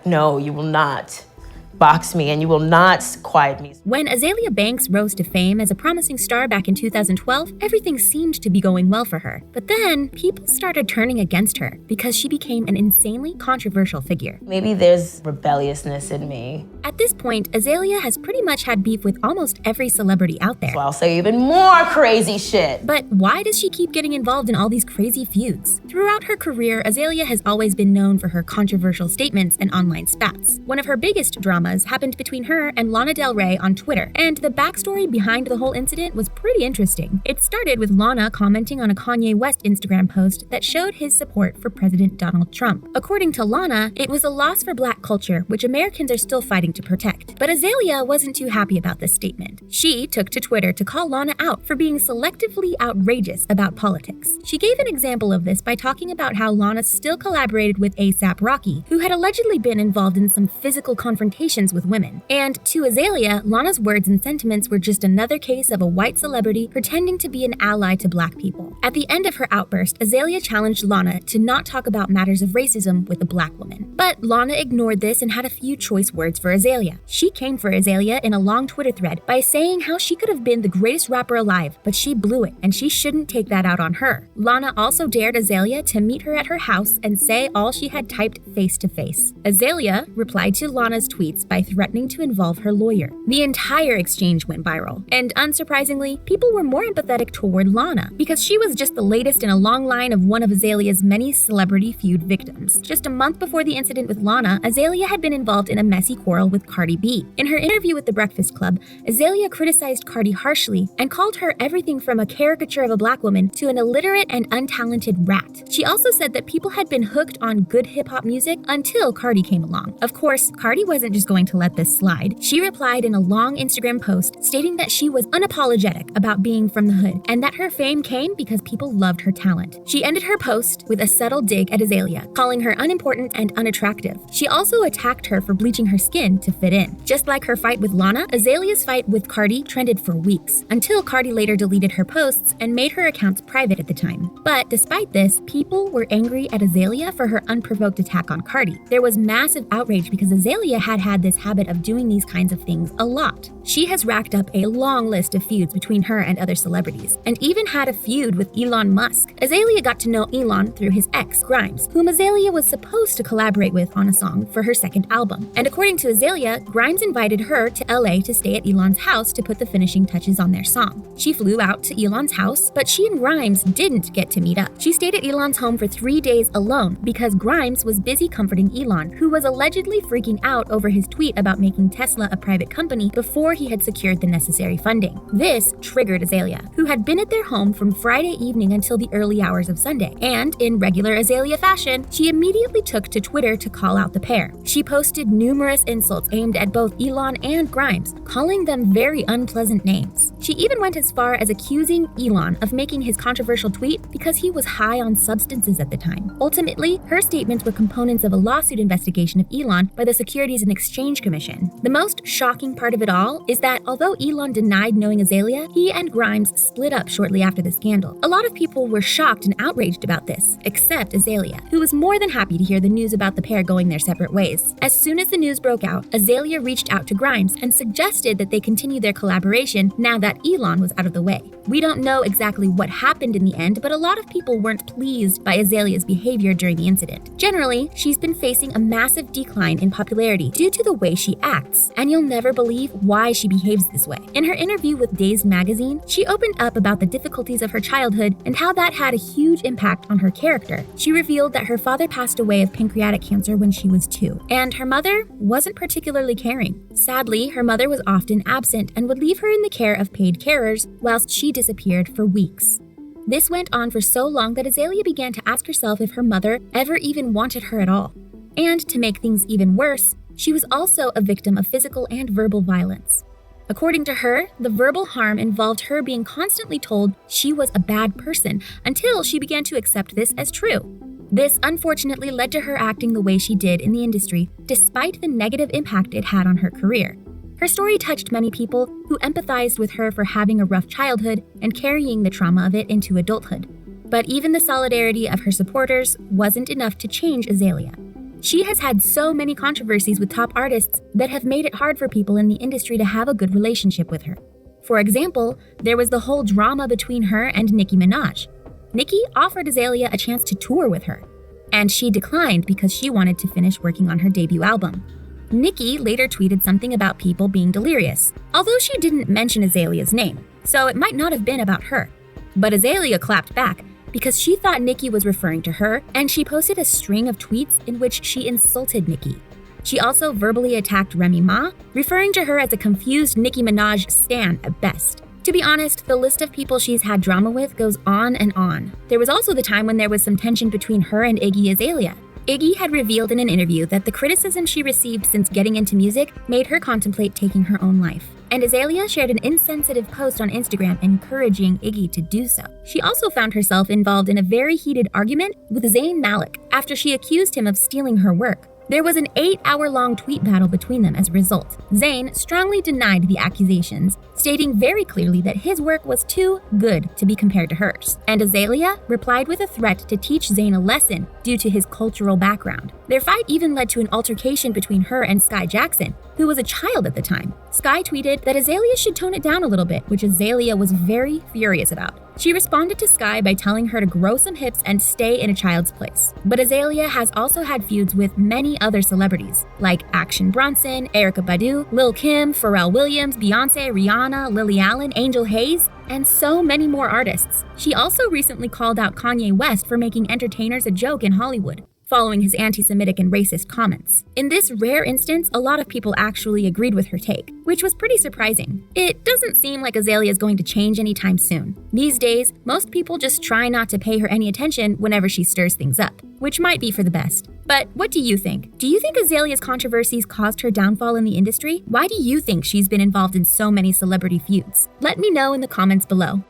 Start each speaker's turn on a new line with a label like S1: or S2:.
S1: no, you will not box me and you will not quiet me.
S2: When Azealia Banks rose to fame as a promising star back in 2012, everything seemed to be going well for her. But then, people started turning against her because she became an insanely controversial figure.
S1: Maybe there's rebelliousness in me.
S2: At this point, Azealia has pretty much had beef with almost every celebrity out there.
S1: So I'll say even more crazy shit.
S2: But why does she keep getting involved in all these crazy feuds? Throughout her career, Azealia has always been known for her controversial statements and online spats. One of her biggest dramas happened between her and Lana Del Rey on Twitter, and the backstory behind the whole incident was pretty interesting. It started with Lana commenting on a Kanye West Instagram post that showed his support for President Donald Trump. According to Lana, it was a loss for Black culture, which Americans are still fighting to protect. But Azealia wasn't too happy about this statement. She took to Twitter to call Lana out for being selectively outrageous about politics. She gave an example of this by talking about how Lana still collaborated with A$AP Rocky, who had allegedly been involved in some physical confrontations with women. And to Azealia, Lana's words and sentiments were just another case of a white celebrity pretending to be an ally to Black people. At the end of her outburst, Azealia challenged Lana to not talk about matters of racism with a Black woman. But Lana ignored this and had a few choice words for Azealia. She came for Azealia in a long Twitter thread by saying how she could have been the greatest rapper alive, but she blew it, and she shouldn't take that out on her. Lana also dared Azealia to meet her at her house and say all she had typed face to face. Azealia replied to Lana's tweets by threatening to involve her lawyer. The entire exchange went viral, and unsurprisingly, people were more empathetic toward Lana because she was just the latest in a long line of one of Azealia's many celebrity feud victims. Just a month before the incident with Lana, Azealia had been involved in a messy quarrel with Cardi B. In her interview with The Breakfast Club, Azealia criticized Cardi harshly and called her everything from a caricature of a Black woman to an illiterate and untalented rat. She also said that people had been hooked on good hip-hop music until Cardi came along. Of course, Cardi wasn't just going to let this slide. She replied in a long Instagram post stating that she was unapologetic about being from the hood and that her fame came because people loved her talent. She ended her post with a subtle dig at Azealia, calling her unimportant and unattractive. She also attacked her for bleaching her skin to fit in. Just like her fight with Lana, Azalea's fight with Cardi trended for weeks, until Cardi later deleted her posts and made her accounts private at the time. But despite this, people were angry at Azealia for her unprovoked attack on Cardi. There was massive outrage because Azealia had this habit of doing these kinds of things a lot. She has racked up a long list of feuds between her and other celebrities, and even had a feud with Elon Musk. Azealia got to know Elon through his ex, Grimes, whom Azealia was supposed to collaborate with on a song for her second album. And according to Azealia, Grimes invited her to LA to stay at Elon's house to put the finishing touches on their song. She flew out to Elon's house, but she and Grimes didn't get to meet up. She stayed at Elon's home for 3 days alone because Grimes was busy comforting Elon, who was allegedly freaking out over his tweet about making Tesla a private company before he had secured the necessary funding. This triggered Azealia, who had been at their home from Friday evening until the early hours of Sunday. And in regular Azealia fashion, she immediately took to Twitter to call out the pair. She posted numerous insults aimed at both Elon and Grimes, calling them very unpleasant names. She even went as far as accusing Elon of making his controversial tweet because he was high on substances at the time. Ultimately, her statements were components of a lawsuit investigation of Elon by the Securities and Exchange Commission. The most shocking part of it all is that although Elon denied knowing Azealia, he and Grimes split up shortly after the scandal. A lot of people were shocked and outraged about this, except Azealia, who was more than happy to hear the news about the pair going their separate ways. As soon as the news broke out, Azealia reached out to Grimes and suggested that they continue their collaboration now that Elon was out of the way. We don't know exactly what happened in the end, but a lot of people weren't pleased by Azalea's behavior during the incident. Generally, she's been facing a massive decline in popularity due to the way she acts, and you'll never believe why she behaves this way. In her interview with Dazed magazine, she opened up about the difficulties of her childhood and how that had a huge impact on her character. She revealed that her father passed away of pancreatic cancer when she was 2, and her mother wasn't particularly caring. Sadly, her mother was often absent and would leave her in the care of paid carers whilst she disappeared for weeks. This went on for so long that Azealia began to ask herself if her mother ever even wanted her at all. And to make things even worse, she was also a victim of physical and verbal violence. According to her, the verbal harm involved her being constantly told she was a bad person until she began to accept this as true. This unfortunately led to her acting the way she did in the industry, despite the negative impact it had on her career. Her story touched many people who empathized with her for having a rough childhood and carrying the trauma of it into adulthood. But even the solidarity of her supporters wasn't enough to change Azealia. She has had so many controversies with top artists that have made it hard for people in the industry to have a good relationship with her. For example, there was the whole drama between her and Nicki Minaj. Nicki offered Azealia a chance to tour with her, and she declined because she wanted to finish working on her debut album. Nicki later tweeted something about people being delirious, although she didn't mention Azalea's name, so it might not have been about her. But Azealia clapped back because she thought Nicki was referring to her, and she posted a string of tweets in which she insulted Nicki. She also verbally attacked Remy Ma, referring to her as a confused Nicki Minaj stan at best. To be honest, the list of people she's had drama with goes on and on. There was also the time when there was some tension between her and Iggy Azalea. Iggy had revealed in an interview that the criticism she received since getting into music made her contemplate taking her own life. And Azealia shared an insensitive post on Instagram encouraging Iggy to do so. She also found herself involved in a very heated argument with Zayn Malik after she accused him of stealing her work. There was an 8-hour-long tweet battle between them as a result. Zayn strongly denied the accusations, stating very clearly that his work was too good to be compared to hers. And Azealia replied with a threat to teach Zayn a lesson due to his cultural background. Their fight even led to an altercation between her and Sky Jackson, who was a child at the time. Sky tweeted that Azealia should tone it down a little bit, which Azealia was very furious about. She responded to Sky by telling her to grow some hips and stay in a child's place. But Azealia has also had feuds with many other celebrities, like Action Bronson, Erykah Badu, Lil Kim, Pharrell Williams, Beyonce, Rihanna, Lily Allen, Angel Hayes, and so many more artists. She also recently called out Kanye West for making entertainers a joke in Hollywood, following his anti-Semitic and racist comments. In this rare instance, a lot of people actually agreed with her take, which was pretty surprising. It doesn't seem like Azealia is going to change anytime soon. These days, most people just try not to pay her any attention whenever she stirs things up, which might be for the best. But what do you think? Do you think Azalea's controversies caused her downfall in the industry? Why do you think she's been involved in so many celebrity feuds? Let me know in the comments below.